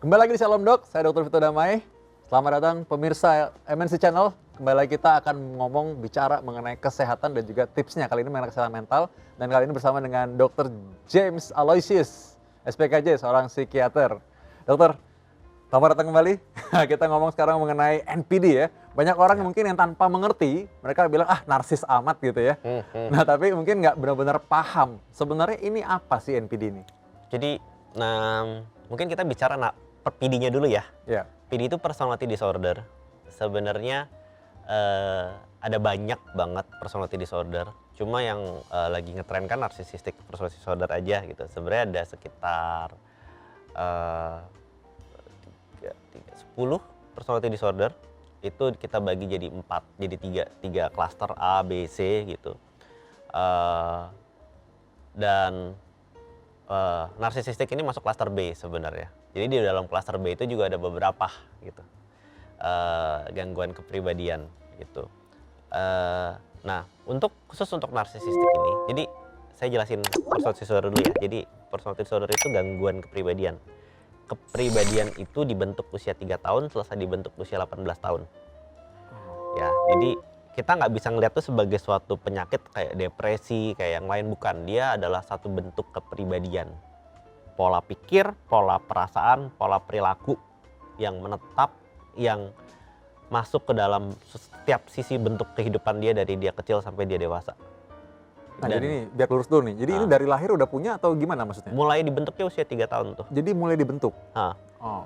Kembali lagi di Shalom Dok, saya Dr. Vito Damai. Selamat datang pemirsa MNC Channel. Kembali lagi kita akan bicara mengenai kesehatan dan juga tipsnya. Kali ini mengenai kesehatan mental. Dan kali ini bersama dengan Dr. James Aloysius, SPKJ, seorang psikiater. Dokter, selamat datang kembali. Kita ngomong sekarang mengenai NPD ya. Banyak orang mungkin yang tanpa mengerti, mereka bilang narsis amat gitu ya. Nah tapi mungkin nggak benar-benar paham. Sebenarnya ini apa sih NPD ini? Jadi, mungkin kita bicara PD-nya dulu ya. Ya. PD itu personality disorder. Sebenarnya ada banyak banget personality disorder. Cuma yang lagi ngetren kan narcissistic personality disorder aja gitu. Sebenarnya ada sekitar 10 personality disorder. Itu kita bagi jadi 4, jadi 3 klaster A, B, C gitu. Dan narsisistik ini masuk klaster B sebenarnya. Jadi di dalam klaster B itu juga ada beberapa gitu gangguan kepribadian gitu. Nah, khusus untuk narsisistik ini, jadi saya jelasin personality disorder dulu ya. Jadi personality disorder itu gangguan kepribadian. Kepribadian itu dibentuk usia 3 tahun, selesai dibentuk usia 18 tahun. Ya, jadi kita nggak bisa ngeliat itu sebagai suatu penyakit kayak depresi, kayak yang lain, bukan. Dia adalah satu bentuk kepribadian. Pola pikir, pola perasaan, pola perilaku yang menetap, yang masuk ke dalam setiap sisi bentuk kehidupan dia dari dia kecil sampai dia dewasa. Nah jadi nih, biar lurus dulu nih. Jadi ini dari lahir udah punya atau gimana maksudnya? Mulai dibentuknya usia 3 tahun tuh. Jadi mulai dibentuk?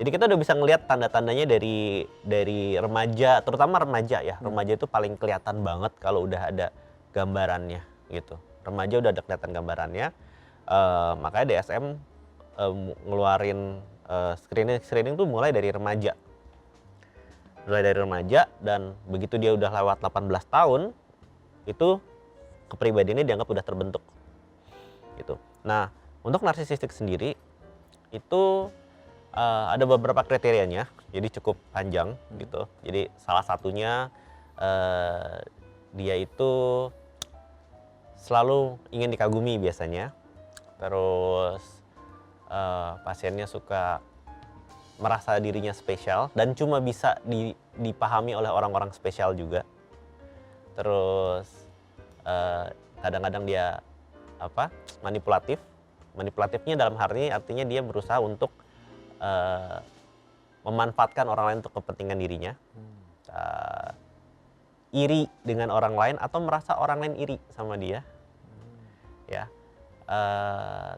Jadi kita udah bisa ngelihat tanda-tandanya dari remaja, terutama remaja ya. Remaja itu paling kelihatan banget kalau udah ada gambarannya gitu. Remaja udah ada kelihatan gambarannya. Makanya DSM ngeluarin screening tuh mulai dari remaja. Dan begitu dia udah lewat 18 tahun, itu kepribadiannya dianggap udah terbentuk gitu. Nah, untuk narsisistik sendiri itu ada beberapa kriterianya, jadi cukup panjang gitu. Jadi salah satunya dia itu selalu ingin dikagumi biasanya. Terus pasiennya suka merasa dirinya spesial dan cuma bisa dipahami oleh orang-orang spesial juga. Terus kadang-kadang dia manipulatif. Manipulatifnya dalam hal ini artinya dia berusaha untuk memanfaatkan orang lain untuk kepentingan dirinya. Iri dengan orang lain atau merasa orang lain iri sama dia. Ya.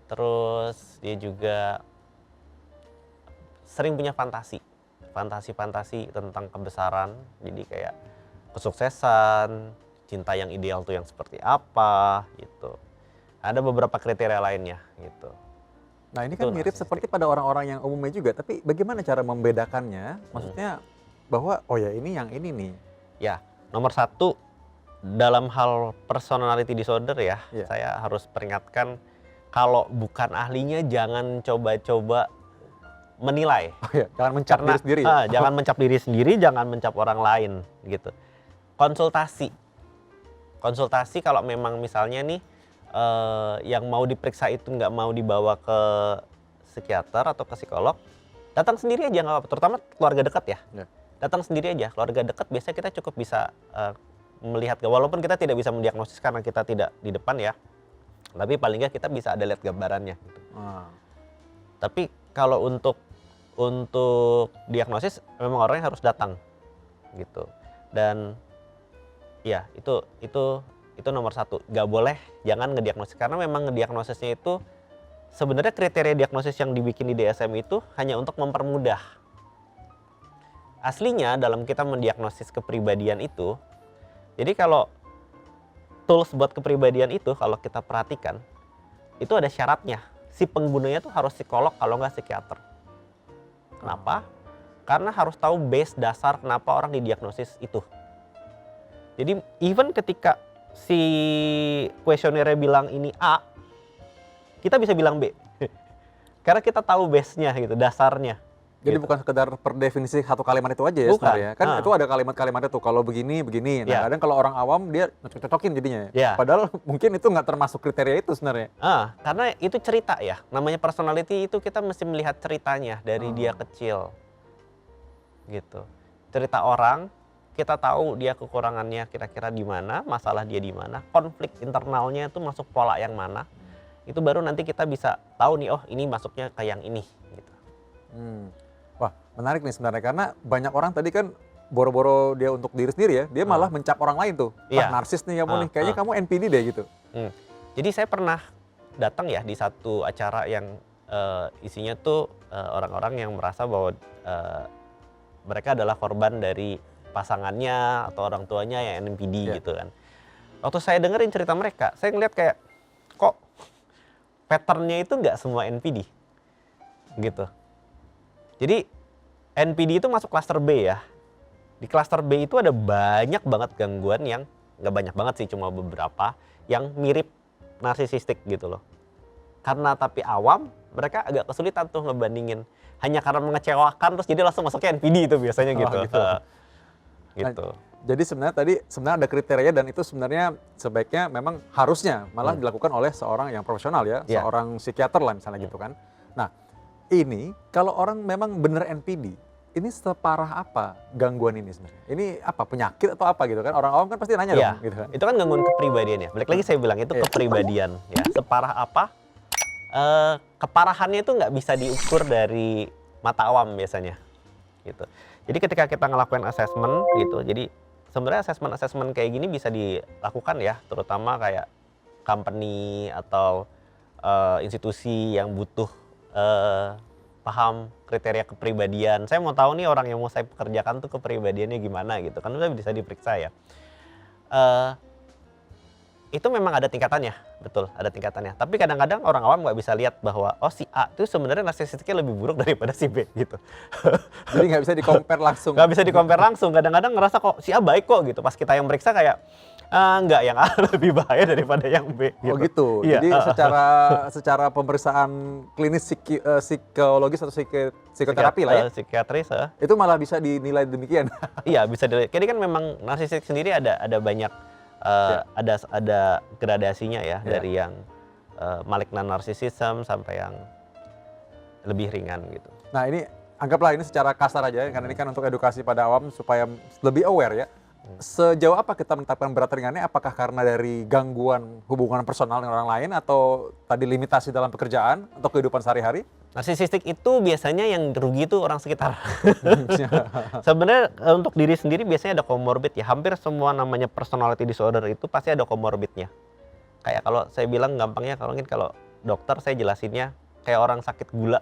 Terus dia juga sering punya fantasi tentang kebesaran. Jadi kayak kesuksesan, cinta yang ideal tuh yang seperti apa gitu. Ada beberapa kriteria lainnya gitu. Nah ini kan mirip seperti pada orang-orang yang umumnya juga, tapi bagaimana cara membedakannya? Maksudnya bahwa ini yang ini nih. Ya, nomor 1 dalam hal personality disorder ya, saya harus peringatkan kalau bukan ahlinya jangan coba-coba menilai. Jangan mencap diri sendiri. Jangan mencap diri sendiri, jangan mencap orang lain gitu. Konsultasi kalau memang misalnya nih yang mau diperiksa itu nggak mau dibawa ke psikiater atau ke psikolog, datang sendiri aja nggak apa-apa, terutama keluarga dekat ya. Datang sendiri aja, keluarga dekat biasanya kita cukup bisa melihat, walaupun kita tidak bisa mendiagnosis karena kita tidak di depan ya, tapi paling nggak kita bisa ada lihat gambarannya gitu. Tapi kalau untuk diagnosis memang orangnya harus datang gitu. Dan ya itu nomor 1, nggak boleh, jangan ngediagnosis, karena memang ngediagnosisnya itu sebenarnya kriteria diagnosis yang dibikin di DSM itu hanya untuk mempermudah. Aslinya dalam kita mendiagnosis kepribadian itu, jadi kalau tools buat kepribadian itu kalau kita perhatikan itu ada syaratnya, si penggunanya tuh harus psikolog kalau nggak psikiater. Kenapa? Karena harus tahu base dasar kenapa orang didiagnosis itu. Jadi even ketika si kuesionernya bilang ini A, kita bisa bilang B. Karena kita tahu base-nya gitu, dasarnya. Jadi gitu. bukan sekedar per definisi satu kalimat itu aja ya Bukan. sebenarnya. Kan Ah. itu ada kalimat-kalimatnya tuh, kalau begini, begini. Nah Ya. kadang kalau orang awam dia cocok-cocokin jadinya. Ya. Padahal mungkin itu nggak termasuk kriteria itu sebenarnya. Karena itu cerita ya, namanya personality itu kita mesti melihat ceritanya dari dia kecil, gitu. Cerita orang, kita tahu dia kekurangannya kira-kira di mana, masalah dia di mana, konflik internalnya itu masuk pola yang mana, itu baru nanti kita bisa tahu nih, oh ini masuknya ke yang ini, gitu. Wah menarik nih sebenarnya, karena banyak orang tadi kan boro-boro dia untuk diri sendiri ya, dia malah mencap orang lain tuh. Wah Iya. narsis nih kamu nih, kayaknya kamu NPD deh gitu. Jadi saya pernah datang ya di satu acara yang isinya tuh orang-orang yang merasa bahwa mereka adalah korban dari pasangannya atau orang tuanya yang NPD gitu kan. Waktu saya dengerin cerita mereka, saya ngeliat kayak kok patternnya itu nggak semua NPD gitu. Jadi NPD itu masuk klaster B ya. Di klaster B itu ada banyak banget gangguan yang nggak banyak banget sih, cuma beberapa yang mirip narsisistik gitu loh. Karena tapi awam, mereka agak kesulitan tuh ngebandingin. Hanya karena mengecewakan terus jadi langsung masuknya NPD itu biasanya gitu. Gitu. Jadi sebenarnya tadi ada kriteria, dan itu sebenarnya sebaiknya memang harusnya malah dilakukan oleh seorang yang profesional ya, seorang psikiater lah misalnya gitu kan. Nah ini kalau orang memang bener NPD, ini separah apa gangguan ini sebenarnya? Ini apa, penyakit atau apa gitu kan? Orang awam kan pasti nanya dong gitu kan. Itu kan gangguan kepribadian ya. Balik lagi saya bilang itu kepribadian ya. Separah apa? Keparahannya itu nggak bisa diukur dari mata awam biasanya gitu. Jadi ketika kita ngelakuin assessment gitu, jadi sebenarnya assessment kayak gini bisa dilakukan ya, terutama kayak company atau institusi yang butuh paham kriteria kepribadian. Saya mau tahu nih orang yang mau saya pekerjakan tuh kepribadiannya gimana gitu, kan udah bisa diperiksa ya. Itu memang ada tingkatannya, betul ada tingkatannya. Tapi kadang-kadang orang awam nggak bisa lihat bahwa oh si A itu sebenarnya narsisistiknya lebih buruk daripada si B gitu. Jadi nggak bisa di-compare langsung. Nggak bisa di-compare langsung. Kadang-kadang ngerasa kok si A baik kok gitu. Pas kita yang meriksa kayak nggak, yang A lebih bahaya daripada yang B. Gitu. Oh gitu. Iya. Jadi secara pemeriksaan klinis psikologis atau psikoterapi lah ya, psikiatris. itu malah bisa dinilai demikian. Iya bisa dilihat. Jadi kan memang narsistik sendiri ada banyak ada gradasinya ya, dari yang malignant narcissism sampai yang lebih ringan gitu. Nah ini anggaplah ini secara kasar aja ya, karena ini kan untuk edukasi pada awam supaya lebih aware ya. Sejauh apa kita menetapkan berat ringannya? Apakah karena dari gangguan hubungan personal dengan orang lain, atau tadi limitasi dalam pekerjaan atau kehidupan sehari-hari? Narsisistik itu biasanya yang rugi itu orang sekitar. Sebenarnya untuk diri sendiri biasanya ada comorbid ya. Hampir semua namanya personality disorder itu pasti ada comorbidnya. Kayak kalau saya bilang gampangnya, kalau dokter saya jelasinnya kayak orang sakit gula.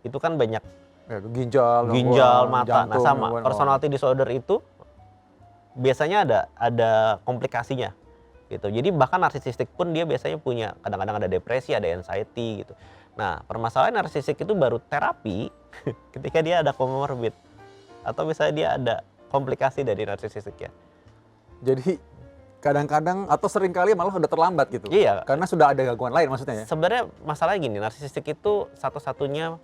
Itu kan banyak Ginjal, mata. Nah sama, personality disorder itu biasanya ada komplikasinya gitu. Jadi bahkan narsisistik pun dia biasanya punya, kadang-kadang ada depresi, ada anxiety gitu. Nah permasalahan narsistik itu baru terapi ketika dia ada comorbid atau misalnya dia ada komplikasi dari narsistik ya. Jadi kadang-kadang atau seringkali malah udah terlambat gitu. Iya. Karena sudah ada gangguan lain maksudnya ya. Sebenarnya masalahnya gini, narsistik itu satu-satunya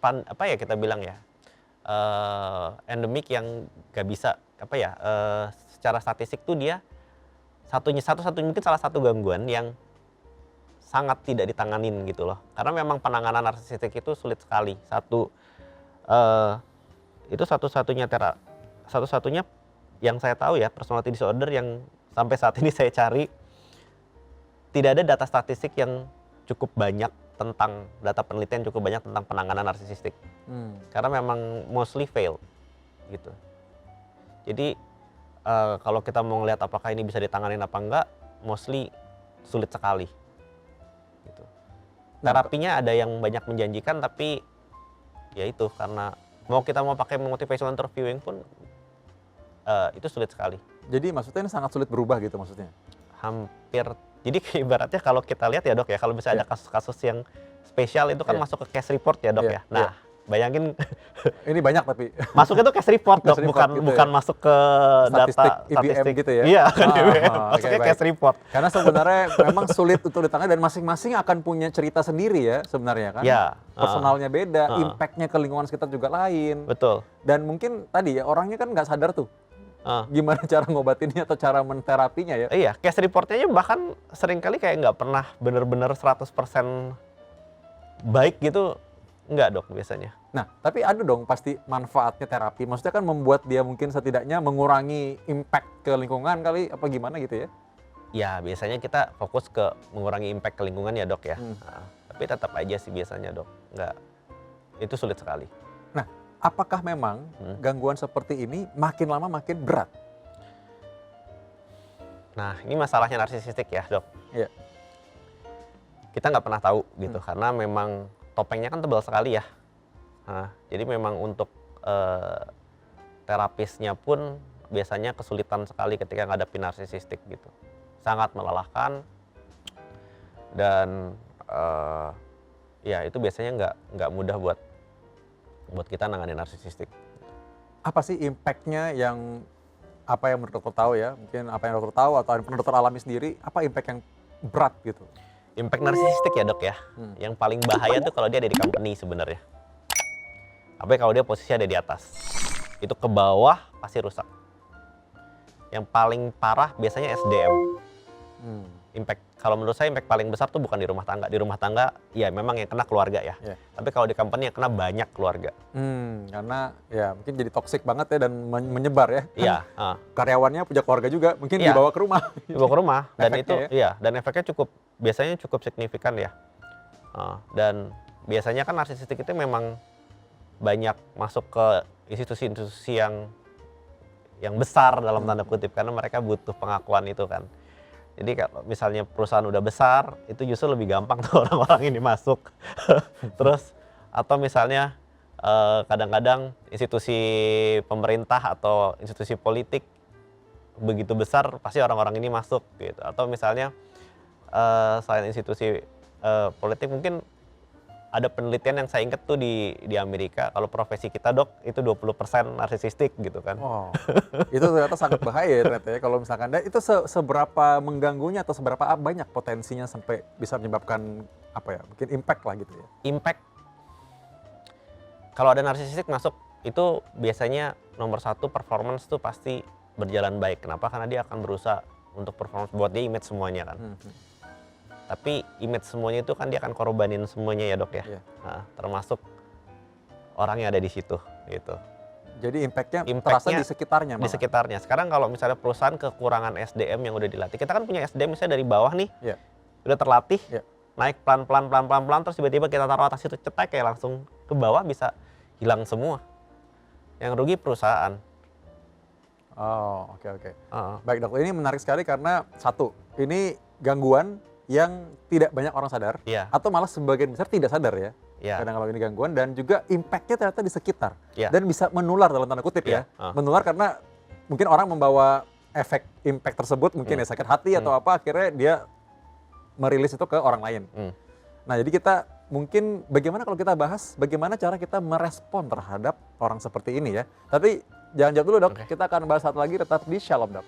apa ya kita bilang ya, endemik yang gak bisa secara statistik tuh dia satu-satunya mungkin salah satu gangguan yang sangat tidak ditanganin gitu loh. Karena memang penanganan narsistik itu sulit sekali. Itu satu-satunya yang saya tahu ya, personality disorder yang sampai saat ini saya cari tidak ada data statistik yang cukup banyak tentang data penelitian cukup banyak tentang penanganan narsistik. Karena memang mostly fail gitu. Jadi kalau kita mau ngelihat apakah ini bisa ditanganin apa enggak, mostly sulit sekali. Gitu. Terapinya ada yang banyak menjanjikan, tapi ya itu karena kita mau pakai motivational interviewing pun itu sulit sekali. Jadi maksudnya ini sangat sulit berubah gitu maksudnya? Hampir. Jadi ibaratnya kalau kita lihat ya dok ya, kalau misalnya ada kasus-kasus yang spesial itu kan masuk ke case report ya dok ya. Nah Bayangin Ini banyak tapi masuknya tuh cash report dok, Cash report bukan gitu bukan ya. masuk ke Statistik data IBM statistik gitu ya? Iya, kan IBM. Oke, Masuknya baik. cash report. Karena sebenarnya memang sulit untuk ditangani dan masing-masing akan punya cerita sendiri ya sebenarnya kan. Ya, Personalnya beda, uh-uh. impact-nya ke lingkungan sekitar juga lain. Betul. Dan mungkin tadi ya orangnya kan nggak sadar tuh Uh. gimana cara ngobatinnya atau cara menterapinya ya. Iya, cash reportnya aja bahkan seringkali kayak nggak pernah bener-bener 100% baik gitu, nggak dok biasanya. Nah, tapi ada dong pasti manfaatnya terapi. Maksudnya kan membuat dia mungkin setidaknya mengurangi impact ke lingkungan kali, apa gimana gitu ya? Ya, biasanya kita fokus ke mengurangi impact ke lingkungan ya dok ya. Hmm. Nah, tapi tetap aja sih biasanya dok, nggak, itu sulit sekali. Nah, apakah memang gangguan seperti ini makin lama makin berat? Nah, ini masalahnya narsisistik ya dok. Iya. Kita nggak pernah tahu gitu, karena memang topengnya kan tebal sekali ya. Nah, jadi memang untuk terapisnya pun biasanya kesulitan sekali ketika ngadepin narsisistik gitu. Sangat melelahkan dan ya itu biasanya nggak mudah buat kita nanganin narsisistik. Apa sih impact-nya yang apa yang menurut dokter tahu ya? Mungkin apa yang dokter tahu atau yang pernah dokter alami sendiri, apa impact yang berat gitu? Impact narsisistik ya dok ya. Yang paling bahaya tuh kalau dia ada di company sebenarnya. Apalagi kalau dia posisi ada di atas. Itu ke bawah pasti rusak. Yang paling parah biasanya SDM. Impact, kalau menurut saya impact paling besar tuh bukan di rumah tangga. Di rumah tangga ya memang yang kena keluarga ya. Yeah. Tapi kalau di company yang kena banyak keluarga. Karena ya mungkin jadi toksik banget ya dan menyebar ya. Iya. Karyawannya punya keluarga juga, mungkin Iya. dibawa ke rumah. Dibawa ke rumah dan Efeknya itu ya? iya, dan efeknya biasanya cukup signifikan ya. Dan biasanya kan narsisistik itu memang banyak masuk ke institusi-institusi yang besar dalam tanda kutip, karena mereka butuh pengakuan itu kan. Jadi kalau misalnya perusahaan udah besar, itu justru lebih gampang tuh orang-orang ini masuk. Terus atau misalnya kadang-kadang institusi pemerintah atau institusi politik begitu besar, pasti orang-orang ini masuk gitu. Atau misalnya selain institusi politik, mungkin ada penelitian yang saya ingat tuh di Amerika, kalau profesi kita dok itu 20% narsisistik gitu kan. Oh, itu ternyata sangat bahaya ya ternyata ya kalau misalkan. Dan itu seberapa mengganggunya atau seberapa banyak potensinya sampai bisa menyebabkan apa ya, mungkin impact lah gitu ya. Impact, kalau ada narsisistik masuk itu biasanya nomor satu, performance tuh pasti berjalan baik. Kenapa? Karena dia akan berusaha untuk performance, buat dia image semuanya kan. Tapi image semuanya itu kan dia akan korbanin semuanya ya dok ya. Iya. Nah, termasuk orang yang ada di situ gitu. Jadi impactnya terasa di sekitarnya malah. Di sekitarnya. Sekarang kalau misalnya perusahaan kekurangan SDM yang udah dilatih, kita kan punya SDM misalnya dari bawah nih, Iya. udah terlatih, Iya. naik pelan-pelan, terus tiba-tiba kita taruh atas itu cetek kayak langsung ke bawah bisa hilang semua. Yang rugi perusahaan. Oh, oke. Baik dok, ini menarik sekali karena satu, ini gangguan yang tidak banyak orang sadar, Iya. atau malah sebagian besar tidak sadar ya. Iya. Kadang kalau ini gangguan dan juga impact-nya ternyata di sekitar. Iya. Dan bisa menular dalam tanda kutip ya. Iya. Menular karena mungkin orang membawa efek impact tersebut, mungkin ya sakit hati atau apa, akhirnya dia merilis itu ke orang lain. Nah jadi kita mungkin bagaimana kalau kita bahas bagaimana cara kita merespon terhadap orang seperti ini ya. Tapi jangan jawab dulu dok, kita akan bahas satu lagi tetap di Shalom Dok.